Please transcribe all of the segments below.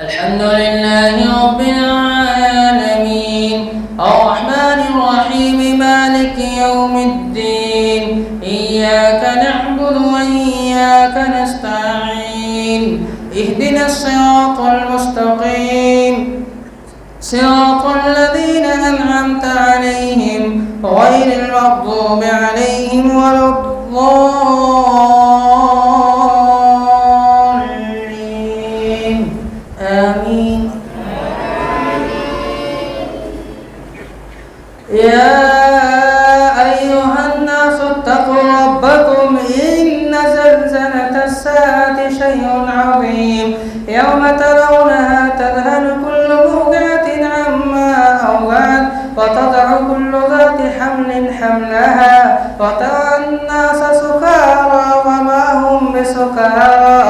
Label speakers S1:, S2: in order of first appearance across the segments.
S1: الحمد لله رب العالمين الرحمن الرحيم مالك يوم الدين إياك نعبد وإياك نستعين اهدنا الصراط المستقيم صراط الذين أنعمت عليهم غير المغضوب عليهم ولا الضالين آمين. يا أيها الناس اتقوا ربكم إن زلزلة الساعة شيء عظيم يوم ترونها تذهل كل مرضعة عما أرضعت وتضع كل ذات حمل حملها وترى الناس سكارى وما هم بسكارى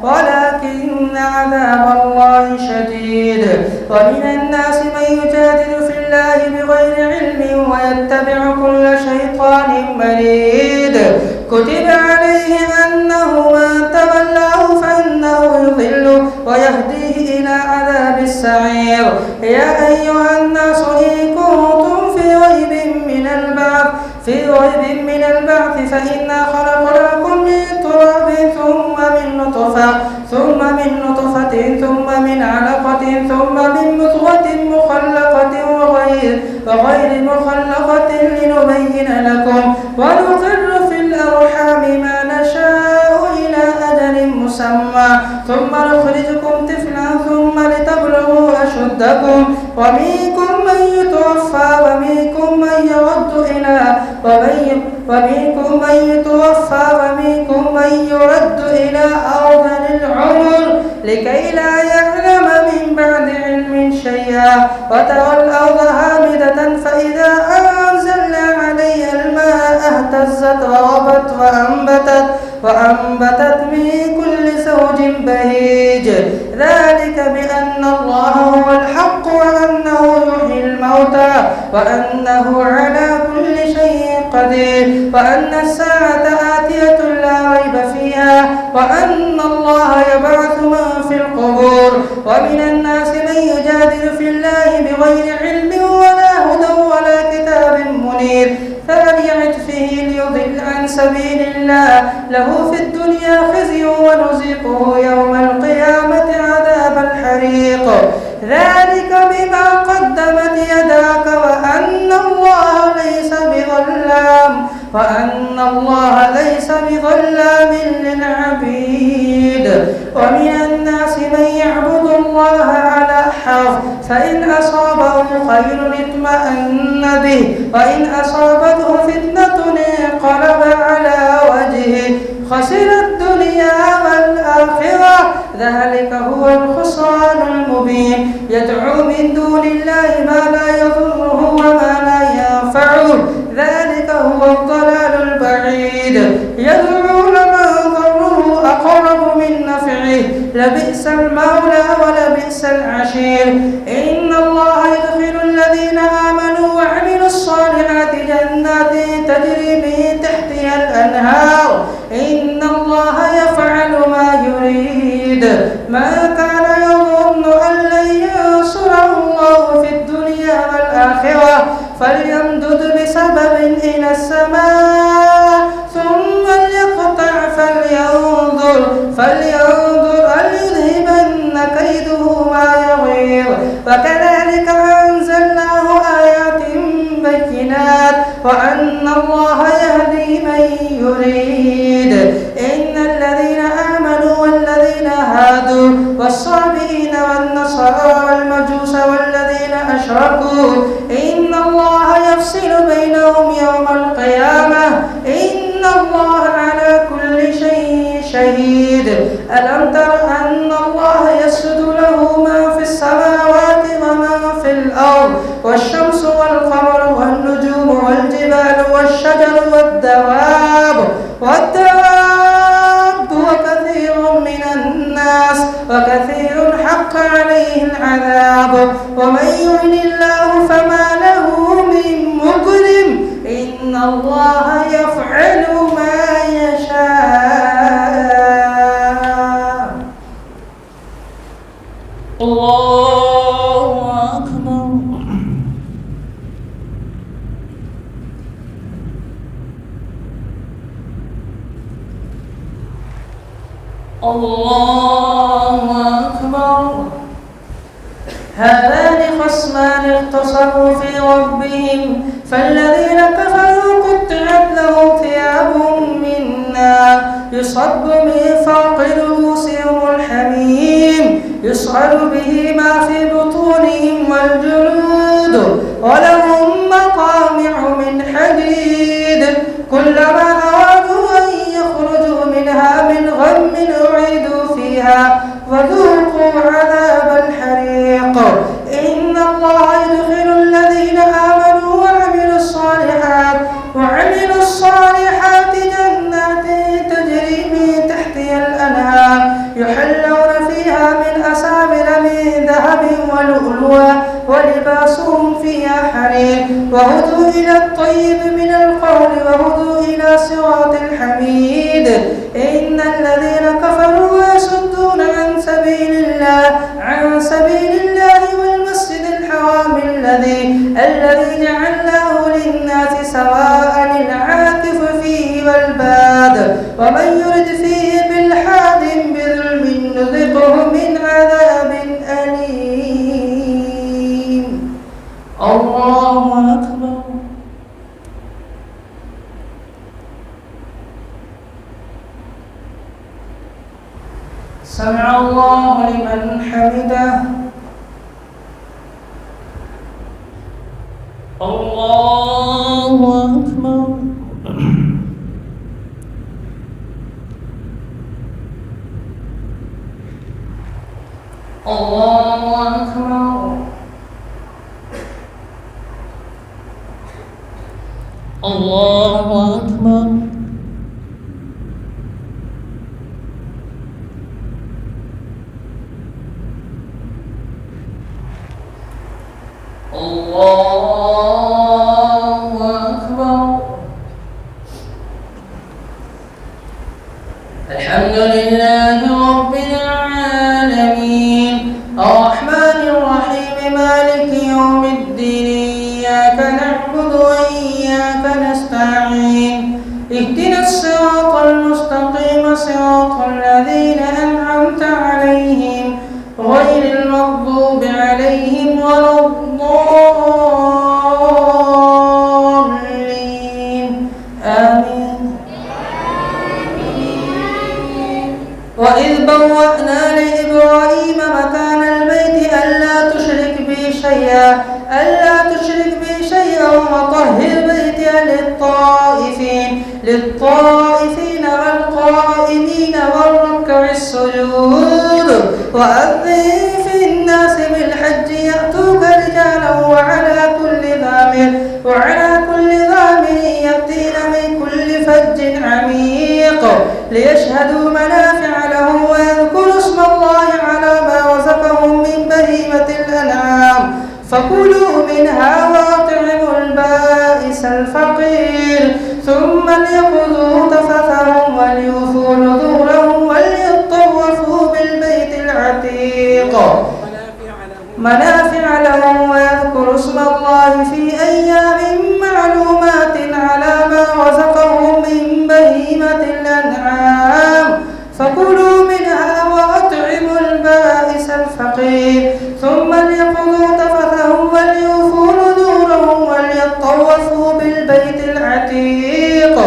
S1: ولكن عذاب الله شديد. ومن الناس من يجادل في الله بغير علم ويتبع كل شيطان مريد كتب عليه أنه من تولاه فإنه يضله ويهديه إلى عذاب السعير. يا أيها الناس إن كنتم في ريب من البعث فإنا خلقناكم من تراب ثم من نطفة ثم من علقة ثم من مضغة مخلقة وغير مخلقة لنبين لكم ونقر في الأرحام ما نشاء إلى أجل مسمى ثم نخرجكم طفلا ثم لتبلغوا أشدكم ومنكم من يتوفى ومنكم من يرد إلى أرذل العمر لكي لا يعلم من بعد علم شيئا وترى الأرض هامدة فإذا أنزلنا عليها الماء اهتزت وربت وأنبتت من كل زوج بهيج ذلك بأن الله هو الحق وأنه يحيي الموتى وأنه على كل شيء قدير وأن الساعة آتية لا ريب فيها وأن الله يبعث من في القبور. ومن الناس من يجادل في الله بغير علم ولا هدى ولا كتاب منير فليعد فيه ليضل عن سبيل الله له في الدنيا خزي ونذيقه يوم القيامة عذاب الحريق ذلك بما قدمت يداك وأن الله ليس بظلام للعبيد. ومن الناس من يعبد الله على حرف فإن أصابه خير اطمأن به وإن أصابته فتنة انقلب على وجهه خسر الدنيا والآخرة ذلك هو الخسران المبين. يدعو من دون الله ما لا يضره وما لا ينفعه ذلك هو الضلال البعيد. يدعو لمن ضره أقرب من نفعه لبئس المولى ولبئس العشير. إن الله يدخل الذين آمنوا وعملوا الصالحات جنات تجري من تحتها الأنهار إن الله يفعل ما يريد. ما كان يظن أن لن ينصره الله في الدنيا والآخرة فليمدد بسبب إلى السماء ثم ليقطع فلينظر هل يذهبن كيده ما يغيظ. وكذلك أنزلناه آيات بينات وأن الله يهدي من يريد. إن الذين آمنوا والذين هادوا والصابئين والنصارى والمجوس والذين أشركوا إن الله يفصل بينهم يوم القيامة إن الله على كل شيء شهيد. ألم تر أن الله يسجد له ما في السماوات وما في الأرض والشمس والقمر والنجوم والجبال والشجر والدواب وكثير من الناس وكثير حق عليه العذاب. ومن يهن الله فما له من مكرم إن الله يفعل ما يشاء. الله أكبر. الله أكبر. هذان خصمان اختصموا في ربهم فالذين كفروا قطعت لهم ثياب من نار يصب من فوق رؤوسهم الحميم يصعد به ما في بطونهم والجلود ولهم مقامع من حديد كلما أرادوا أن يخرجوا منها من غم أعيدوا فيها وذوقوا عذاب الحريق. إن الله يدخل الذين آمنوا وعملوا الصالحات جنات تجري من تحتها الأنهار يحلون فيها من أساور من ذهب ولؤلؤا ولباسهم فيها حرير وهدوا إلى الطيب من القول وهدوا إلى صراط الحميد. إن الذين كفروا ويصدون عن سبيل الله والمسجد الحرام الذي جعلناه للناس سواء العاكف فيه والباد ومن يرد فيه بإلحاد بظلم نذقه من عذاب أليم. الله أكبر. سمع الله لمن حمده. الله أكبر. الله أكبر. الله أكبر. الله أكبر. الحمد لله رب العالمين الرحمن الرحيم مالك يوم الدين إياك نعبد وإياك نستعين اهدنا الصراط المستقيم صراط الذين أنعمت عليهم غير المغضوب عليهم ولا الضالين آمين. وإذ بوأنا لإبراهيم مكان البيت ألا تشرك بي شيئا وطهر بيتي للطائفين والقائمين والركع السجود وأذن في الناس بالحج يأتوك رجالا وعلى كل ضامر يأتين من كل فج عميق ليشهدوا منافع لهم ويذكروا اسم الله على ما رزقهم من بهيمة الأنعام فكلوا منها وأطعموا البائس الفقير ثم ليقضوا تفثهم وليوفوا نذورهم وليطوفوا بالبيت العتيق منافع لهم ويذكروا اسم الله في أيام معلومات على ما رزقهم من بهيمة الأنعام فكلوا منها وأطعموا البائس الفقير ثم ليقضوا تفثهم وليوفوا نذورهم وليطوفوا بالبيت العتيق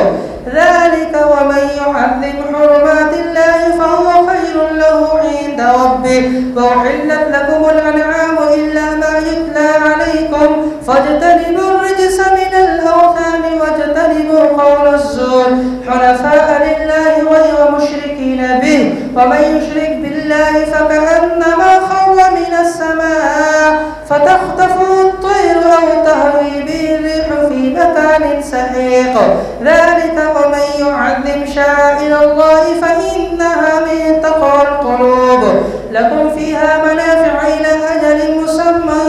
S1: ذلك ومن يعظم حرمات الله فهو خير له عند ربه وأحلت لكم الأنعام إلا ما يتلى عليكم فاجتنبوا الرجس من الأوثان واجتنبوا قول الزور حنفاء لله غير مشركين به ومن يشرك بالله فكأنما خر من السماء فتخطفه الطير أو تهوي به الريح في مكان سحيق ذلك ومن يعظم شعائر الله فإنها من تقوى القلوب لكم فيها منافع إلى أجل مسمى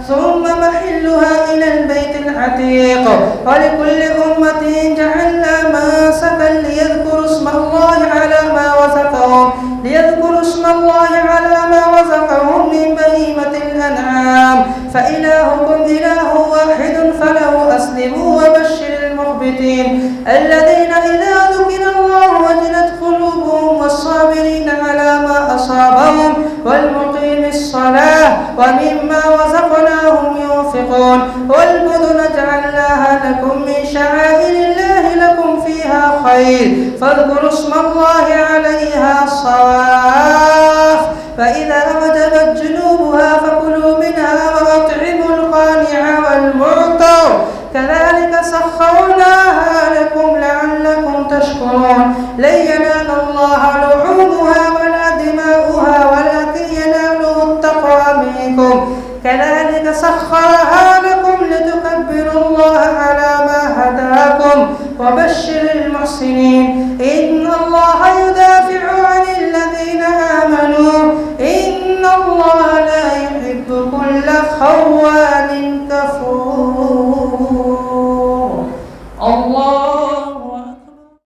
S1: ثم محلها إلى البيت العتيق ولكل أمة جعلنا منسكا ليذكروا اسم الله على فإلهكم إله واحد فله أسلموا وبشر المخبتين الذين إذا ذكر الله وجلت قلوبهم والصابرين على ما أصابهم والمقيم الصلاة ومما رزقناهم ينفقون والبدن جعلناها لكم من شعائر الله لكم فيها خير فاذكروا اسم الله عليها صواف فإذا وجبت جنوبها فكلوا منها وأطعموا القانع والمعطر كذلك سخرناها لكم لعلكم تشكرون